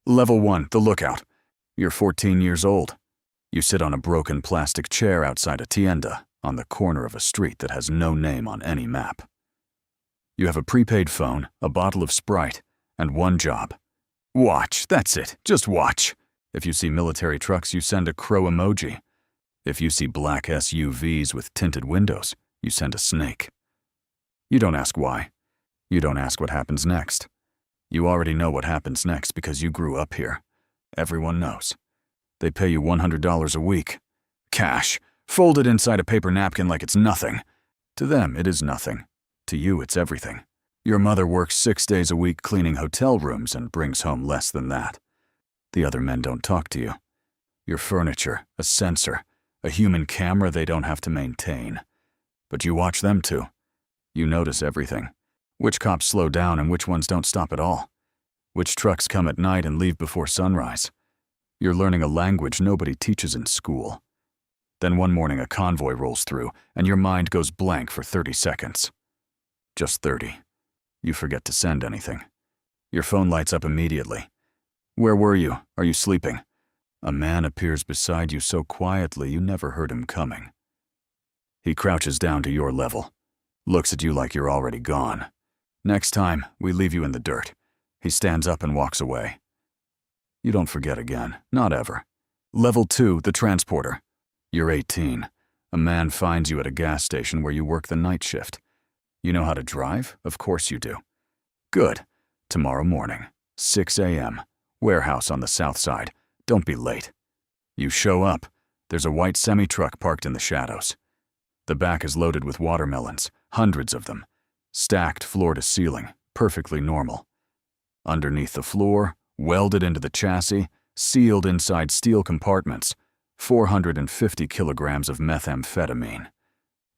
Level 1, the lookout. You're 14 years old. You sit on a broken plastic chair outside a tienda on the corner of a street that has no name on any map. You have a prepaid phone, a bottle of Sprite, and one job. Watch, that's it, just watch. If you see military trucks, you send a crow emoji. If you see black SUVs with tinted windows, you send a snake. You don't ask why. You don't ask what happens next. You already know what happens next because you grew up here. Everyone knows. They pay you $100 a week. Cash, folded inside a paper napkin like it's nothing. To them, it is nothing. To you, it's everything. Your mother works 6 days a week cleaning hotel rooms and brings home less than that. The other men don't talk to you. Your furniture, a sensor, a human camera they don't have to maintain. But you watch them too. You notice everything. Which cops slow down and which ones don't stop at all. Which trucks come at night and leave before sunrise. You're learning a language nobody teaches in school. Then one morning a convoy rolls through and your mind goes blank for 30 seconds. Just 30. You forget to send anything. Your phone lights up immediately. Where were you? Are you sleeping? A man appears beside you so quietly you never heard him coming. He crouches down to your level. Looks at you like you're already gone. Next time, we leave you in the dirt. He stands up and walks away. You don't forget again, not ever. Level 2, the transporter. You're 18. A man finds you at a gas station where you work the night shift. You know how to drive? Of course you do. Good. Tomorrow morning, 6 a.m., warehouse on the south side. Don't be late. You show up. There's a white semi-truck parked in the shadows. The back is loaded with watermelons, hundreds of them. Stacked floor to ceiling, perfectly normal. Underneath the floor, welded into the chassis, sealed inside steel compartments, 450 kilograms of methamphetamine.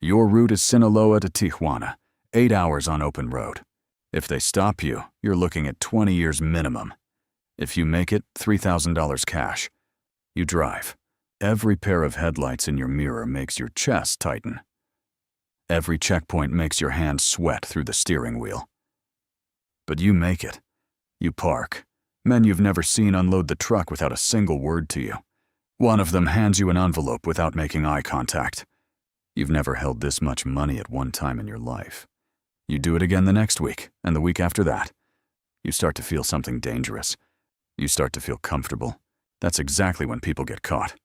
Your route is Sinaloa to Tijuana, 8 hours on open road. If they stop you, you're looking at 20 years minimum. If you make it, $3,000 cash. You drive. Every pair of headlights in your mirror makes your chest tighten. Every checkpoint makes your hands sweat through the steering wheel. But you make it. You park. Men you've never seen unload the truck without a single word to you. One of them hands you an envelope without making eye contact. You've never held this much money at one time in your life. You do it again the next week, and the week after that. You start to feel something dangerous. You start to feel comfortable. That's exactly when people get caught.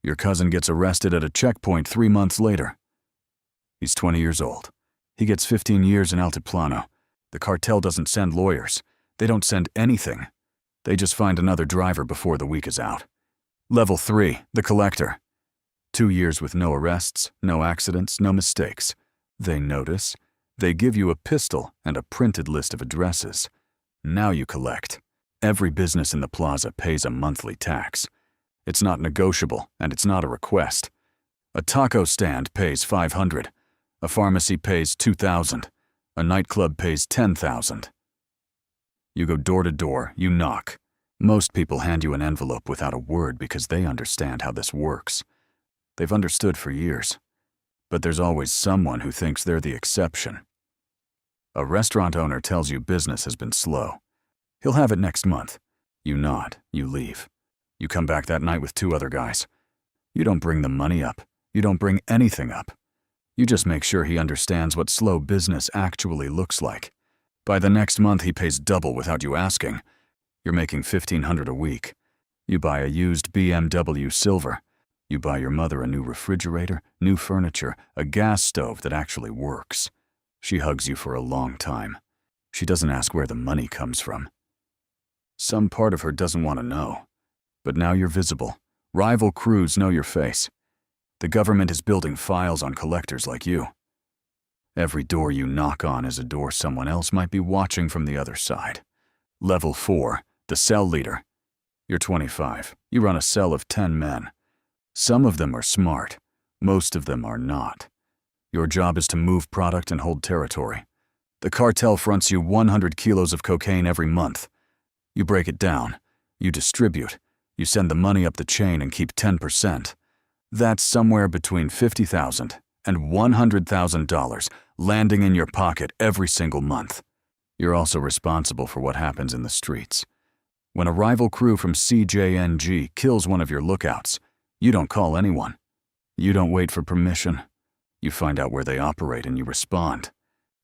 Your cousin gets arrested at a checkpoint 3 months later. He's 20 years old. He gets 15 years in Altiplano. The cartel doesn't send lawyers. They don't send anything. They just find another driver before the week is out. Level 3, the collector. 2 years with no arrests, no accidents, no mistakes. They notice. They give you a pistol and a printed list of addresses. Now you collect. Every business in the plaza pays a monthly tax. It's not negotiable, and it's not a request. A taco stand pays $500. A pharmacy pays $2,000. A nightclub pays $10,000. You go door to door, you knock. Most people hand you an envelope without a word because they understand how this works. They've understood for years. But there's always someone who thinks they're the exception. A restaurant owner tells you business has been slow. He'll have it next month. You nod, you leave. You come back that night with 2 other guys. You don't bring the money up. You don't bring anything up. You just make sure he understands what slow business actually looks like. By the next month, he pays double without you asking. You're making $1,500 a week. You buy a used BMW Silver. You buy your mother a new refrigerator, new furniture, a gas stove that actually works. She hugs you for a long time. She doesn't ask where the money comes from. Some part of her doesn't want to know. But now you're visible. Rival crews know your face. The government is building files on collectors like you. Every door you knock on is a door someone else might be watching from the other side. Level 4, the cell leader. You're 25. You run a cell of 10 men. Some of them are smart. Most of them are not. Your job is to move product and hold territory. The cartel fronts you 100 kilos of cocaine every month. You break it down. You distribute. You send the money up the chain and keep 10%. That's somewhere between $50,000 and $100,000 landing in your pocket every single month. You're also responsible for what happens in the streets. When a rival crew from CJNG kills one of your lookouts, you don't call anyone. You don't wait for permission. You find out where they operate and you respond.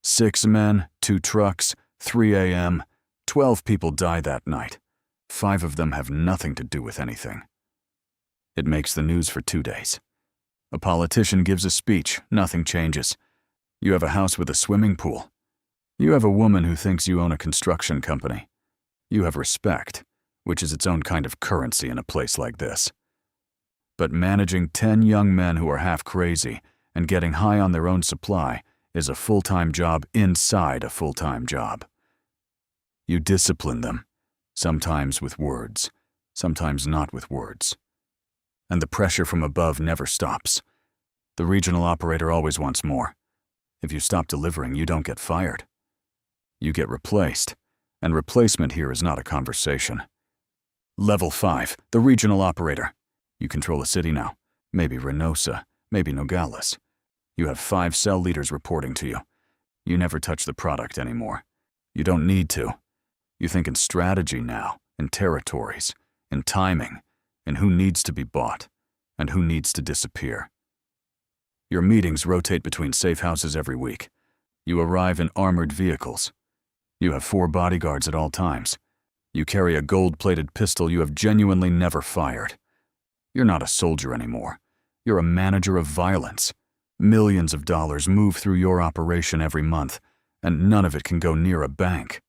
6 men, 2 trucks, 3 a.m., 12 people die that night. 5 of them have nothing to do with anything. It makes the news for 2 days. A politician gives a speech, nothing changes. You have a house with a swimming pool. You have a woman who thinks you own a construction company. You have respect, which is its own kind of currency in a place like this. But managing 10 young men who are half crazy and getting high on their own supply is a full-time job inside a full-time job. You discipline them, sometimes with words, sometimes not with words. And the pressure from above never stops. The regional operator always wants more. If you stop delivering, you don't get fired. You get replaced, and replacement here is not a conversation. Level 5, the regional operator. You control a city now, maybe Reynosa, maybe Nogales. You have 5 cell leaders reporting to you. You never touch the product anymore. You don't need to. You think in strategy now, in territories, in timing, in who needs to be bought, and who needs to disappear. Your meetings rotate between safe houses every week. You arrive in armored vehicles. You have 4 bodyguards at all times. You carry a gold-plated pistol you have genuinely never fired. You're not a soldier anymore. You're a manager of violence. Millions of dollars move through your operation every month, and none of it can go near a bank.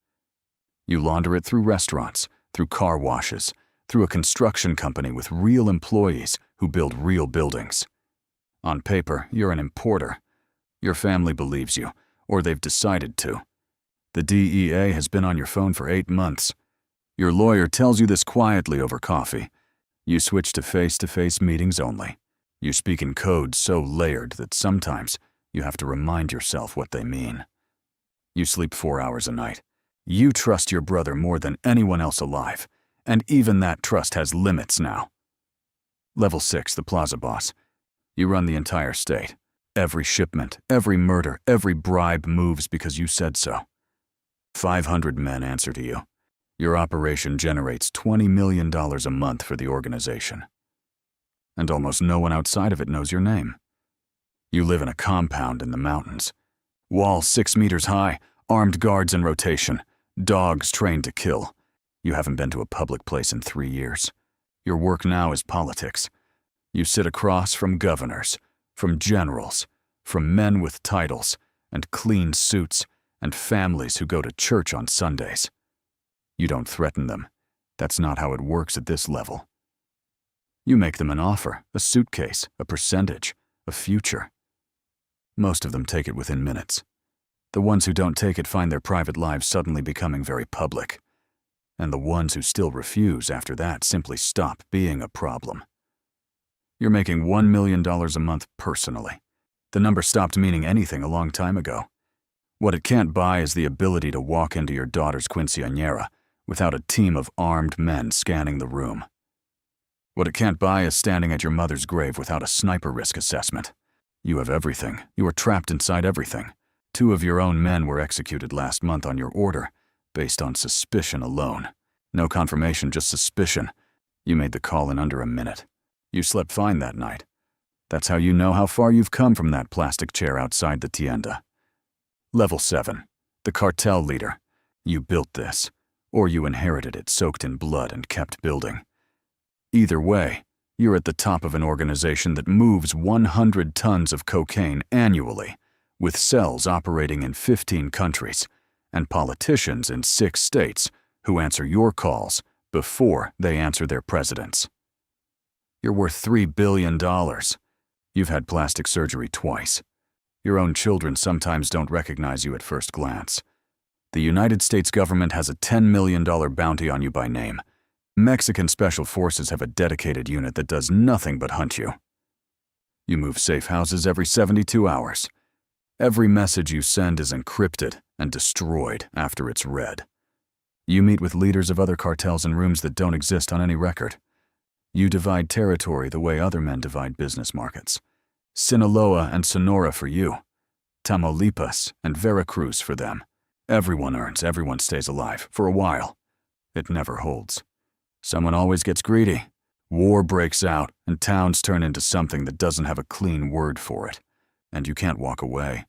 You launder it through restaurants, through car washes, through a construction company with real employees who build real buildings. On paper, you're an importer. Your family believes you, or they've decided to. The DEA has been on your phone for 8 months. Your lawyer tells you this quietly over coffee. You switch to face-to-face meetings only. You speak in codes so layered that sometimes you have to remind yourself what they mean. You sleep 4 hours a night. You trust your brother more than anyone else alive, and even that trust has limits now. Level 6, the Plaza boss. You run the entire state. Every shipment, every murder, every bribe moves because you said so. 500 men answer to you. Your operation generates $20 million a month for the organization. And almost no one outside of it knows your name. You live in a compound in the mountains. Walls 6 meters high, armed guards in rotation, dogs trained to kill. You haven't been to a public place in 3 years. Your work now is politics. You sit across from governors, from generals, from men with titles, and clean suits, and families who go to church on Sundays. You don't threaten them. That's not how it works at this level. You make them an offer, a suitcase, a percentage, a future. Most of them take it within minutes. The ones who don't take it find their private lives suddenly becoming very public. And the ones who still refuse after that simply stop being a problem. You're making $1 million a month personally. The number stopped meaning anything a long time ago. What it can't buy is the ability to walk into your daughter's quinceañera without a team of armed men scanning the room. What it can't buy is standing at your mother's grave without a sniper risk assessment. You have everything. You are trapped inside everything. 2 of your own men were executed last month on your order, based on suspicion alone. No confirmation, just suspicion. You made the call in under a minute. You slept fine that night. That's how you know how far you've come from that plastic chair outside the tienda. Level 7, the cartel leader. You built this, or you inherited it soaked in blood and kept building. Either way, you're at the top of an organization that moves 100 tons of cocaine annually, with cells operating in 15 countries, and politicians in 6 states who answer your calls before they answer their presidents. You're worth $3 billion. You've had plastic surgery twice. Your own children sometimes don't recognize you at first glance. The United States government has a $10 million bounty on you by name. Mexican Special Forces have a dedicated unit that does nothing but hunt you. You move safe houses every 72 hours. Every message you send is encrypted and destroyed after it's read. You meet with leaders of other cartels in rooms that don't exist on any record. You divide territory the way other men divide business markets. Sinaloa and Sonora for you. Tamaulipas and Veracruz for them. Everyone earns, everyone stays alive, for a while. It never holds. Someone always gets greedy. War breaks out, and towns turn into something that doesn't have a clean word for it. And you can't walk away.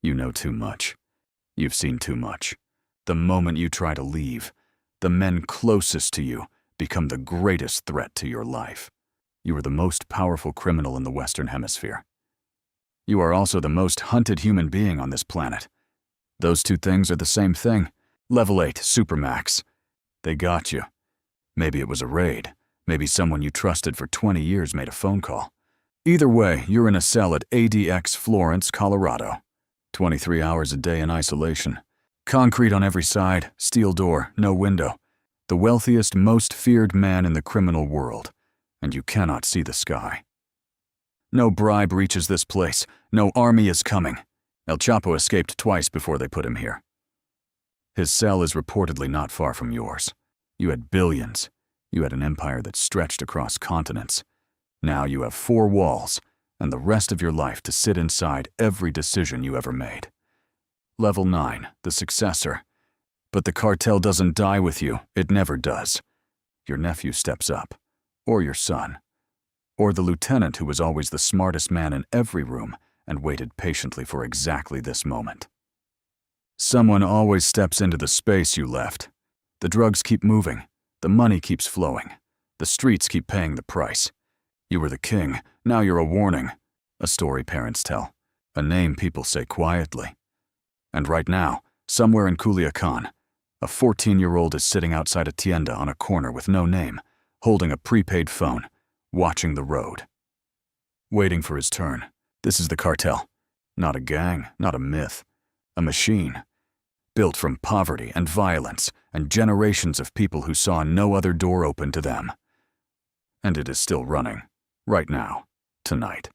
You know too much. You've seen too much. The moment you try to leave, the men closest to you become the greatest threat to your life. You are the most powerful criminal in the Western Hemisphere. You are also the most hunted human being on this planet. Those two things are the same thing. Level 8, Supermax. They got you. Maybe it was a raid. Maybe someone you trusted for 20 years made a phone call. Either way, you're in a cell at ADX Florence, Colorado. 23 hours a day in isolation. Concrete on every side, steel door, no window. The wealthiest, most feared man in the criminal world. And you cannot see the sky. No bribe reaches this place. No army is coming. El Chapo escaped twice before they put him here. His cell is reportedly not far from yours. You had billions. You had an empire that stretched across continents. Now you have 4 walls, and the rest of your life to sit inside every decision you ever made. Level 9, the successor. But the cartel doesn't die with you. It never does. Your nephew steps up. Or your son. Or the lieutenant who was always the smartest man in every room and waited patiently for exactly this moment. Someone always steps into the space you left. The drugs keep moving. The money keeps flowing. The streets keep paying the price. You were the king. Now you're a warning. A story parents tell. A name people say quietly. And right now, somewhere in Culiacan, a 14-year-old is sitting outside a tienda on a corner with no name, holding a prepaid phone, watching the road. Waiting for his turn. This is the cartel. Not a gang, not a myth. A machine. Built from poverty and violence and generations of people who saw no other door open to them. And it is still running. Right now. Tonight.